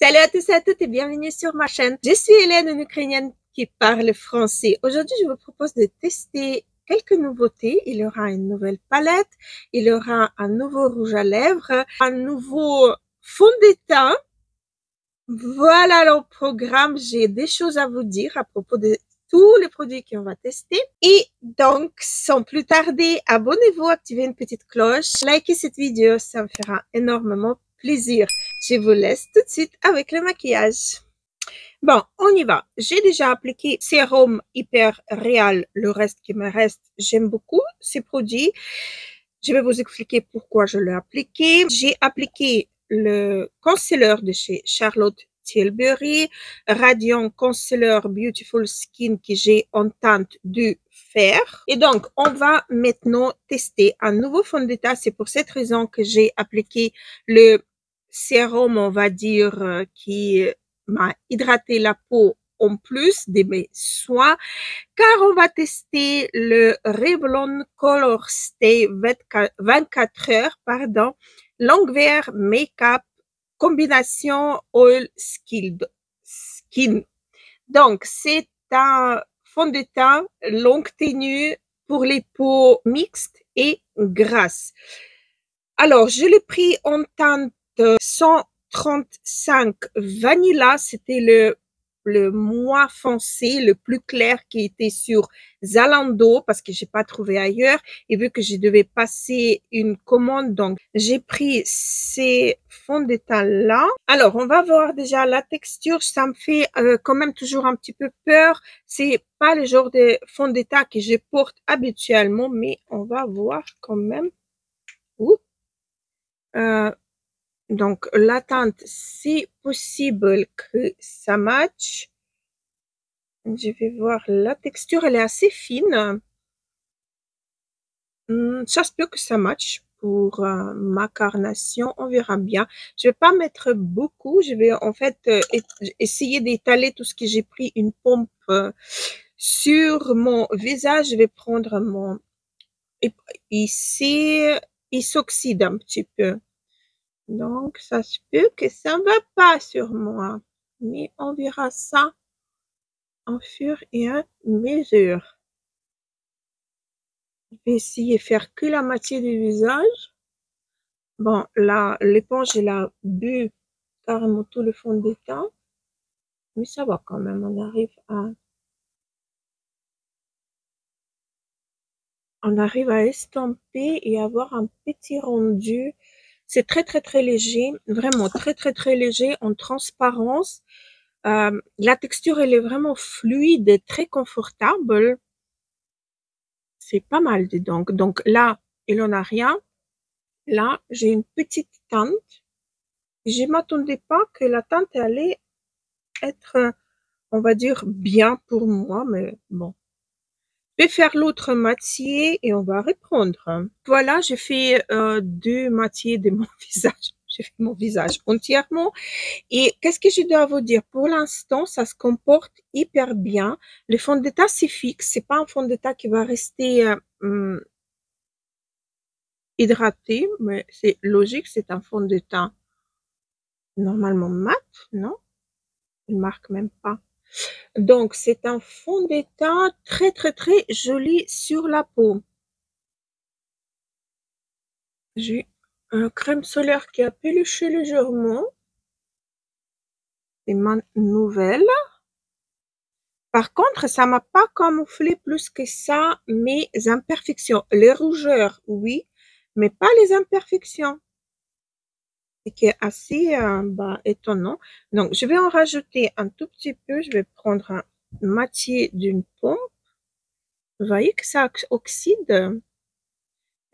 Salut à tous et à toutes et bienvenue sur ma chaîne. Je suis Hélène, une Ukrainienne qui parle français. Aujourd'hui, je vous propose de tester quelques nouveautés. Il y aura une nouvelle palette, il y aura un nouveau rouge à lèvres, un nouveau fond de teint. Voilà le programme. J'ai des choses à vous dire à propos de tous les produits qu'on va tester. Et donc, sans plus tarder, abonnez-vous, activez une petite cloche, likez cette vidéo, ça me fera énormément plaisir. Je vous laisse tout de suite avec le maquillage. Bon, on y va. J'ai déjà appliqué sérum hyper réal. Le reste qui me reste, j'aime beaucoup ces produits. Je vais vous expliquer pourquoi je l'ai appliqué. J'ai appliqué le concealer de chez Charlotte Tilbury, Radiant Concealer Beautiful Skin que j'ai en teinte du fer. Et donc, on va maintenant tester un nouveau fond de teint. C'est pour cette raison que j'ai appliqué le sérum, on va dire, qui m'a hydraté la peau en plus de mes soins, car on va tester le Revlon Color Stay 24 heures, pardon, Longwear Makeup combination Oil Skin. Donc, c'est un fond de teint longue tenue pour les peaux mixtes et grasses. Alors, je l'ai pris en teinte 135 Vanilla, c'était le moins foncé, le plus clair qui était sur Zalando parce que j'ai pas trouvé ailleurs et vu que je devais passer une commande, donc j'ai pris ces fonds de teint là. Alors, on va voir déjà la texture, ça me fait quand même toujours un petit peu peur. C'est pas le genre de fond de teint que je porte habituellement, mais on va voir quand même. Ouh. Donc, la teinte, c'est possible que ça matche. Je vais voir la texture, elle est assez fine. Ça se peut que ça matche pour ma carnation, on verra bien. Je vais pas mettre beaucoup, je vais en fait essayer d'étaler tout ce que j'ai pris, une pompe sur mon visage. Je vais prendre mon... Ici, il s'oxyde un petit peu. Donc, ça se peut que ça ne va pas sur moi. Mais on verra ça en fur et à mesure. Je vais essayer de faire que la moitié du visage. Bon, là, l'éponge, elle a bu carrément tout le fond de teint. Mais ça va quand même, on arrive à estomper et avoir un petit rendu. C'est très, très, très léger. Vraiment très, très, très léger en transparence. La texture, elle est vraiment fluide et très confortable. C'est pas mal, dis donc. Donc là, il en a rien. Là, j'ai une petite teinte. Je m'attendais pas que la teinte allait être, on va dire, bien pour moi, mais bon. Je vais faire l'autre moitié et on va reprendre. Voilà, j'ai fait deux moitiés de mon visage. J'ai fait mon visage entièrement. Et qu'est-ce que je dois vous dire? Pour l'instant, ça se comporte hyper bien. Le fond de teint, c'est fixe. C'est pas un fond de teint qui va rester hydraté, mais c'est logique. C'est un fond de teint normalement mat, non? Il marque même pas. Donc, c'est un fond de teint très, très, très joli sur la peau. J'ai un crème solaire qui a peluché légèrement. C'est ma nouvelle. Par contre, ça m'a pas camouflé plus que ça mes imperfections. Les rougeurs, oui, mais pas les imperfections. Ce qui est assez étonnant. Donc, je vais en rajouter un tout petit peu. Je vais prendre un moitié d'une pompe. Vous voyez que ça oxyde.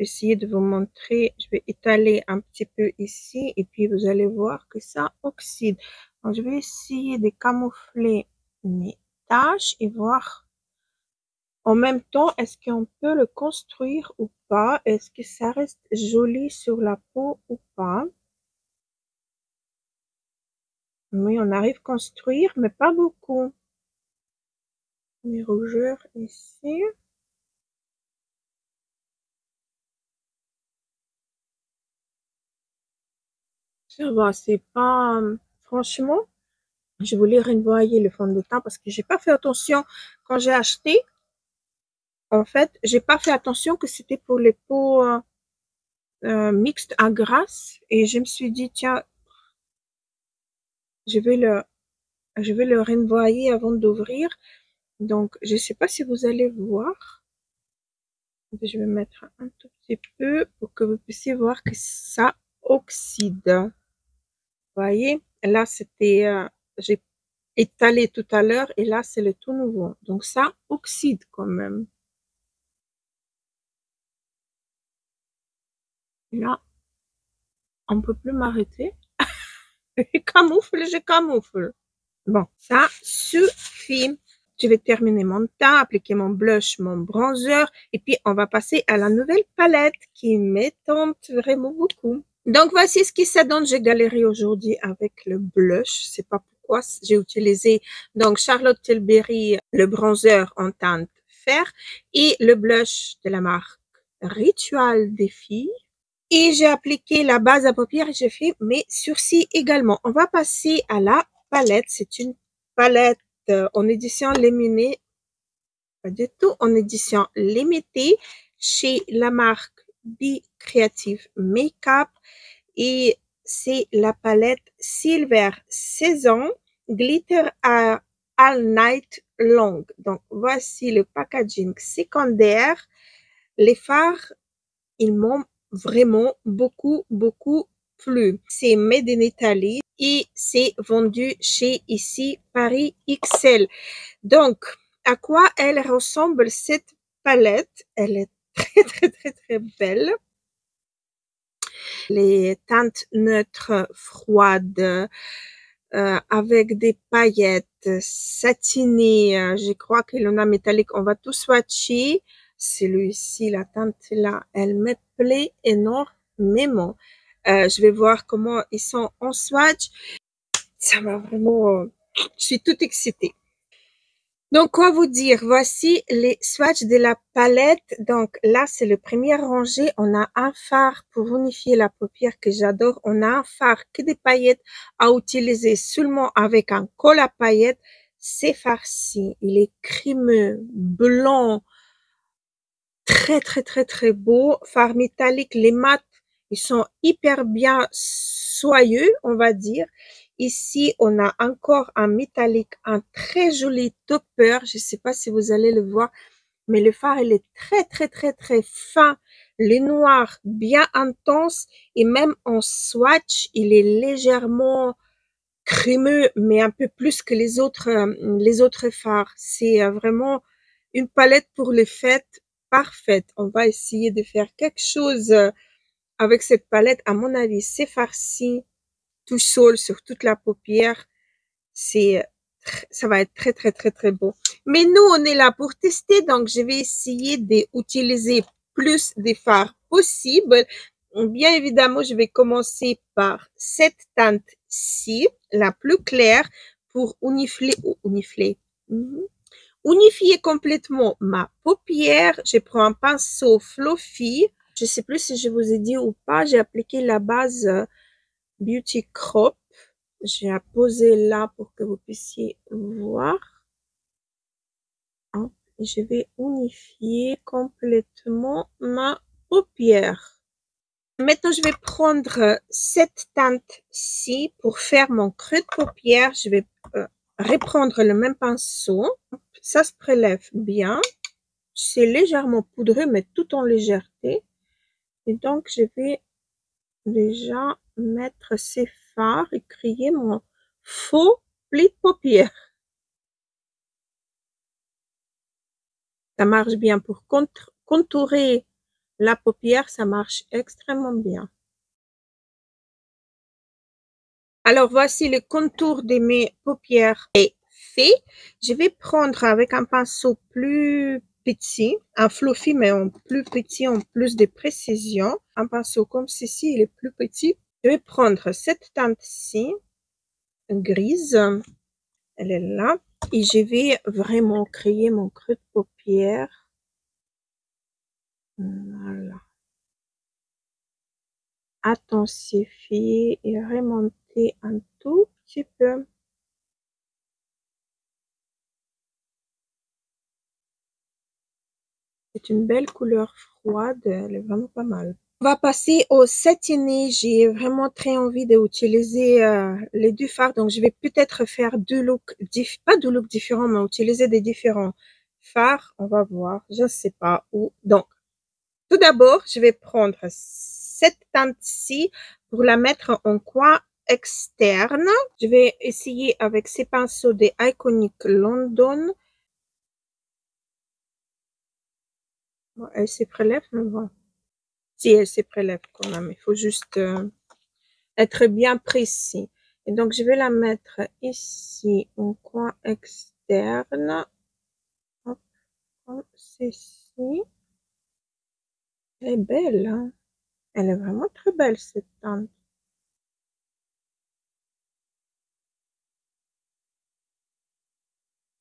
Essayer de vous montrer. Je vais étaler un petit peu ici et puis vous allez voir que ça oxyde. Donc, je vais essayer de camoufler mes tâches et voir en même temps, est-ce qu'on peut le construire ou pas? Est-ce que ça reste joli sur la peau ou pas? Oui, on arrive à construire, mais pas beaucoup. Mes rougeurs ici. Ça va, c'est pas franchement, je voulais renvoyer le fond de teint parce que j'ai pas fait attention quand j'ai acheté. En fait, j'ai pas fait attention que c'était pour les peaux mixtes à grasse et je me suis dit tiens, je vais le je vais le renvoyer avant d'ouvrir. Donc, je sais pas si vous allez voir. Je vais mettre un tout petit peu pour que vous puissiez voir que ça oxyde. Vous voyez, là c'était, j'ai étalé tout à l'heure et là c'est le tout nouveau. Donc ça oxyde quand même. Là, on peut plus m'arrêter. Je camoufle. Bon, ça suffit. Je vais terminer mon teint, appliquer mon blush, mon bronzer et puis on va passer à la nouvelle palette qui me tente vraiment beaucoup. Donc voici ce qui s'adonne. J'ai galéré aujourd'hui avec le blush. Je sais pas pourquoi. J'ai utilisé donc Charlotte Tilbury, le bronzer en teinte fer et le blush de la marque Ritual des filles. Et j'ai appliqué la base à paupières et j'ai fait mes sourcils également. On va passer à la palette. C'est une palette en édition limitée, pas du tout, en édition limitée chez la marque Be Creative Makeup et c'est la palette Silver Saison Glitter à All Night Long. Donc voici le packaging secondaire. Les fards, ils m'ont vraiment beaucoup plu. C'est made in Italy et c'est vendu chez ici Paris XL. Donc, à quoi elle ressemble cette palette? Elle est très belle. Les teintes neutres froides avec des paillettes satinées. Je crois que l'on a métallique. On va tout swatcher. Celui-ci, la teinte là, elle me plaît énormément. Je vais voir comment ils sont en swatch. Ça m'a vraiment... je suis toute excitée. Donc, quoi vous dire? Voici les swatchs de la palette. Donc, là, c'est le premier rangé. On a un fard pour unifier la paupière que j'adore. On a un fard que des paillettes à utiliser seulement avec un col à paillettes. C'est farci. Il est crémeux, blanc, très beau. Fard métallique, les mats, ils sont hyper bien soyeux, on va dire. Ici, on a encore un métallique, un très joli topper. Je ne sais pas si vous allez le voir, mais le fard, il est très fin. Le noir, bien intense. Et même en swatch, il est légèrement crémeux, mais un peu plus que les autres fards. C'est vraiment une palette pour les fêtes parfaite. On va essayer de faire quelque chose avec cette palette. À mon avis, c'est farci tout seul sur toute la paupière. Ça va être très beau. Mais nous, on est là pour tester, donc je vais essayer d'utiliser plus de fards possible. Bien évidemment, je vais commencer par cette teinte-ci, la plus claire, pour unifier complètement ma paupière. Je prends un pinceau fluffy. Je sais plus si je vous ai dit ou pas, j'ai appliqué la base Beauty Crop. J'ai posé là pour que vous puissiez voir. Et je vais unifier complètement ma paupière. Maintenant, je vais prendre cette teinte-ci pour faire mon creux de paupière. Je vais reprendre le même pinceau. Ça se prélève bien. C'est légèrement poudreux, mais tout en légèreté. Et donc, je vais déjà mettre ces fards et créer mon faux pli de paupière. Ça marche bien pour contourer la paupière, ça marche extrêmement bien. Alors, voici le contour de mes paupières est fait. Je vais prendre avec un pinceau plus petit, un fluffy, mais en plus petit, en plus de précision. Un pinceau comme ceci, il est plus petit. Je vais prendre cette teinte-ci, grise. Elle est là. Et je vais vraiment créer mon creux de paupière. Voilà. Intensifier et remonter un tout petit peu. C'est une belle couleur froide, elle est vraiment pas mal. On va passer au satiné. J'ai vraiment très envie d'utiliser les deux fards, donc je vais peut-être faire pas deux looks différents, mais utiliser des différents fards. On va voir, je ne sais pas où. Donc, tout d'abord, je vais prendre cette teinte-ci pour la mettre en coin externe. Je vais essayer avec ces pinceaux des Iconic London. Bon, elle se prélève, mais bon. Si elle se prélève quand même, il faut juste être bien précis. Et donc, je vais la mettre ici, en coin externe. Hop, comme ceci. Elle est belle, hein? Elle est vraiment très belle, cette teinte.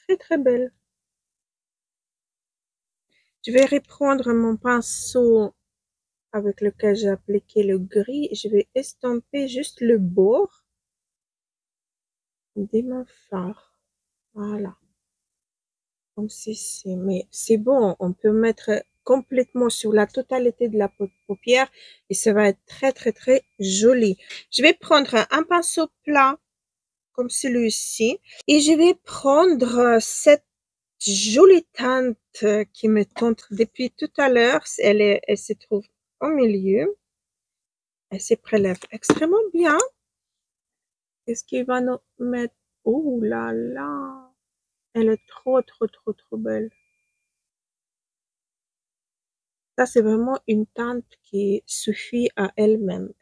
Très, très belle. Je vais reprendre mon pinceau avec lequel j'ai appliqué le gris. Je vais estomper juste le bord de mon fard. Voilà. Comme ceci. Mais c'est bon, on peut mettre complètement sur la totalité de la paupière et ça va être très, très, très joli. Je vais prendre un pinceau plat comme celui-ci et je vais prendre cette jolie teinte qui me tente depuis tout à l'heure. Elle se trouve au milieu. Elle se prélève extrêmement bien. Qu'est-ce qu'il va nous mettre? Oh là là! Elle est trop, trop, trop, trop belle. Ça, c'est vraiment une teinte qui suffit à elle-même.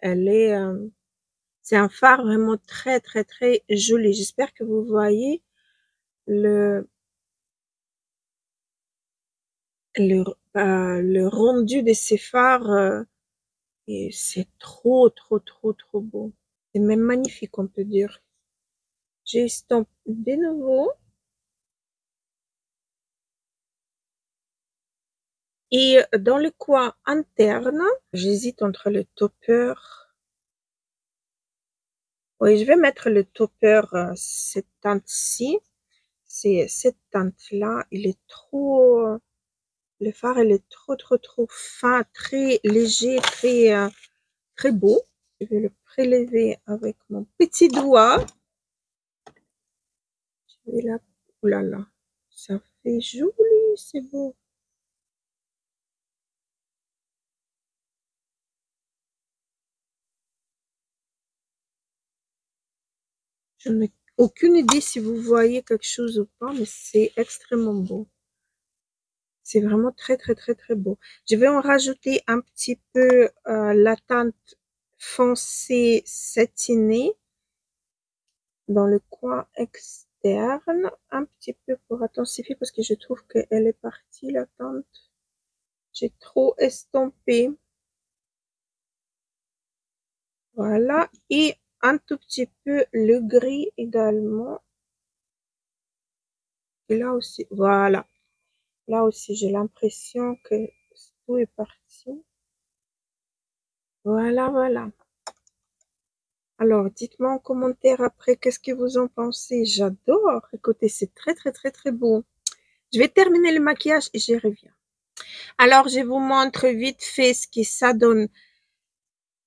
C'est un fard vraiment très, très, très joli. J'espère que vous voyez le, le rendu de ces fards. Et c'est trop, trop, trop, trop beau. C'est même magnifique, on peut dire. J'estompe de nouveau. Et dans le coin interne, j'hésite entre le topper. Oui, je vais mettre le topper, cette teinte-ci. C'est cette teinte-là. Il est trop, le fard, il est trop, trop, trop fin, très léger, très, très beau. Je vais le prélever avec mon petit doigt. Je vais là. Oh là là, ça fait joli, c'est beau. Je n'ai aucune idée si vous voyez quelque chose ou pas, mais c'est extrêmement beau. C'est vraiment très, très, très, très beau. Je vais en rajouter un petit peu la teinte foncée satinée dans le coin externe. Un petit peu pour intensifier parce que je trouve qu'elle est partie, la teinte. J'ai trop estompé. Voilà. Et un tout petit peu le gris également. Et là aussi, voilà. Là aussi, j'ai l'impression que tout est parti. Voilà, voilà. Alors, dites-moi en commentaire après, qu'est-ce que vous en pensez? J'adore. Écoutez, c'est très, très, très, très beau. Je vais terminer le maquillage et je reviens. Alors, je vous montre vite fait ce que ça donne.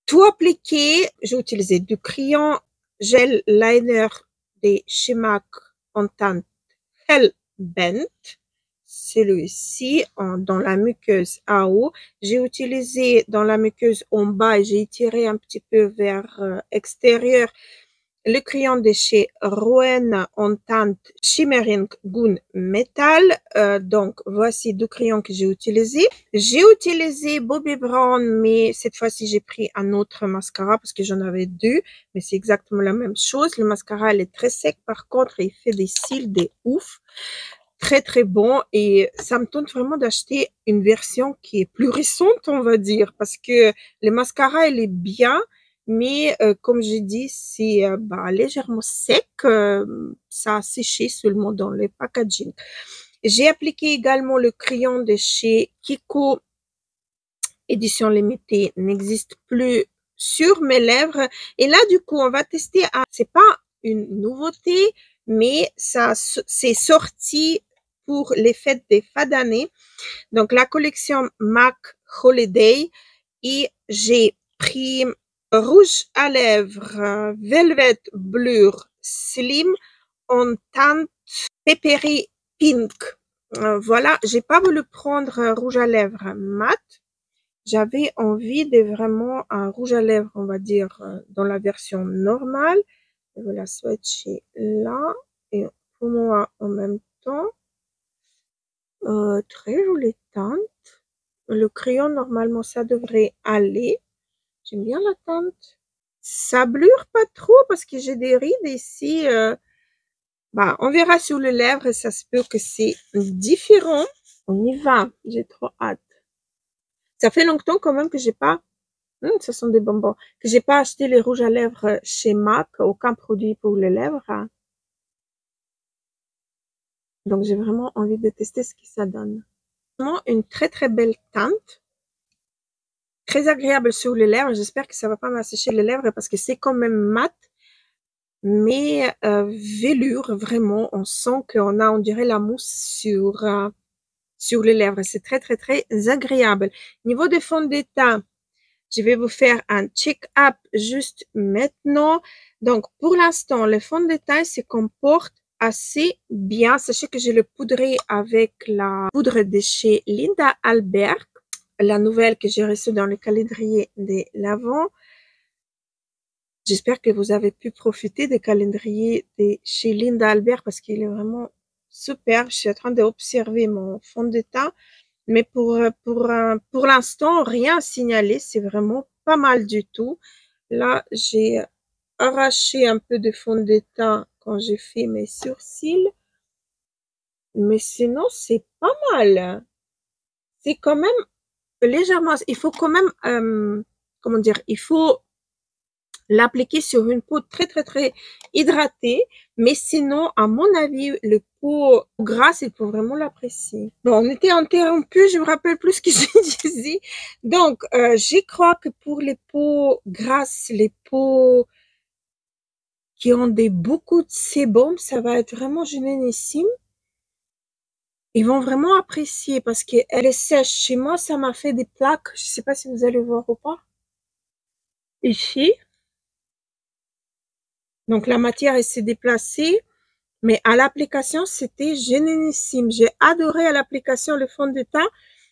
Tout appliqué. J'ai utilisé du crayon gel liner des chez MAC en teinte Hellbent. Celui-ci dans la muqueuse à eau. J'ai utilisé dans la muqueuse en bas et j'ai tiré un petit peu vers extérieur le crayon de chez Rouen en teinte Shimmering Gun Metal. Donc, voici deux crayons que j'ai utilisés. J'ai utilisé Bobbi Brown, mais cette fois-ci, j'ai pris un autre mascara parce que j'en avais deux, mais c'est exactement la même chose. Le mascara, elle est très sec. Par contre, il fait des cils de ouf. Très, très bon. Et ça me tente vraiment d'acheter une version qui est plus récente, on va dire, parce que le mascara, il est bien, mais comme j'ai dit, c'est légèrement sec. Ça a séché seulement dans le packaging. J'ai appliqué également le crayon de chez Kiko édition limitée, n'existe plus sur mes lèvres. Et là, du coup, on va tester. C'est pas une nouveauté, mais ça c'est sorti pour les fêtes des fins d'année. Donc la collection MAC Holiday et j'ai pris rouge à lèvres Velvet Blur Slim en teinte peppery pink. Voilà, j'ai pas voulu prendre un rouge à lèvres mat. J'avais envie de vraiment un rouge à lèvres, on va dire, dans la version normale. Je vais la swatcher là et pour moi en même temps. Très jolie teinte. Le crayon, normalement, ça devrait aller. J'aime bien la teinte. Ça blure pas trop parce que j'ai des rides ici. Bah, on verra sur les lèvres et ça se peut que c'est différent. On y va. J'ai trop hâte. Ça fait longtemps quand même que j'ai pas, ce sont des bonbons, que j'ai pas acheté les rouges à lèvres chez MAC, aucun produit pour les lèvres. Donc, j'ai vraiment envie de tester ce que ça donne. Vraiment une très très belle teinte. Très agréable sur les lèvres. J'espère que ça va pas m'assécher les lèvres parce que c'est quand même mat. Mais velours, vraiment, on sent qu'on a, on dirait la mousse sur les lèvres. C'est très très très agréable. Niveau de fond de teint, je vais vous faire un check-up juste maintenant. Donc, pour l'instant, le fond de teint se comporte assez bien. Sachez que je le poudré avec la poudre de chez Linda Albert, la nouvelle que j'ai reçue dans le calendrier de l'Avent. J'espère que vous avez pu profiter des calendriers de chez Linda Albert parce qu'il est vraiment super. Je suis en train d'observer mon fond de teint. Mais pour l'instant, rien à signaler. C'est vraiment pas mal du tout. Là, j'ai arraché un peu de fond de teint quand j'ai fait mes sourcils. Mais sinon, c'est pas mal. C'est quand même légèrement, il faut quand même, comment dire, il faut l'appliquer sur une peau très très très hydratée, mais sinon à mon avis le peau grasse il faut vraiment l'apprécier. Bon, on était interrompu, je me rappelle plus ce que j'ai dit. Donc je crois que pour les peaux grasses, les peaux qui ont beaucoup de sébum, ça va être vraiment génialissime. Ils vont vraiment apprécier parce qu'elle est sèche. Chez moi, ça m'a fait des plaques. Je sais pas si vous allez voir ou pas. Ici. Donc la matière s'est déplacée, mais à l'application, c'était génialissime. J'ai adoré à l'application le fond de teint.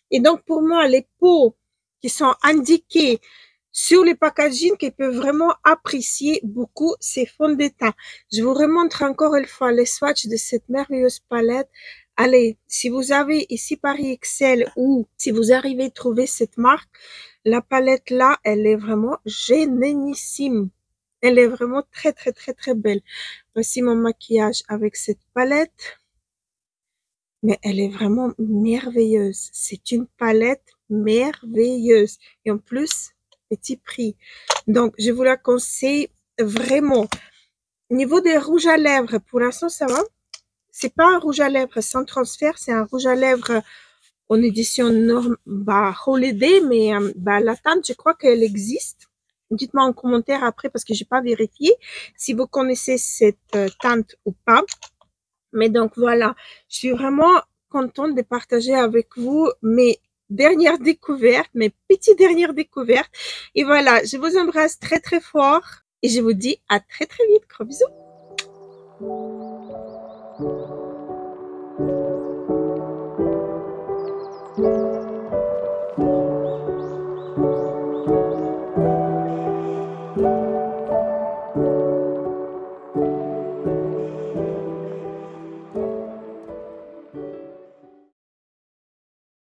Et donc pour moi, les peaux qui sont indiquées sur les packaging, qui peuvent vraiment apprécier beaucoup ces fonds de teint. Je vous remontre encore une fois les swatchs de cette merveilleuse palette. Allez, si vous avez ici Paris Excel ou si vous arrivez à trouver cette marque, la palette là, elle est vraiment génialissime. Elle est vraiment très très très très belle. Voici mon maquillage avec cette palette. Mais elle est vraiment merveilleuse. C'est une palette merveilleuse. Et en plus, petit prix. Donc, je vous la conseille vraiment. Niveau des rouges à lèvres, pour l'instant, ça va. C'est pas un rouge à lèvres sans transfert, c'est un rouge à lèvres en édition Holiday, mais la teinte, je crois qu'elle existe. Dites-moi en commentaire après parce que j'ai pas vérifié si vous connaissez cette teinte ou pas. Mais donc voilà, je suis vraiment contente de partager avec vous mes dernières découvertes, mes petites dernières découvertes. Et voilà, je vous embrasse très très fort et je vous dis à très très vite. Gros bisous.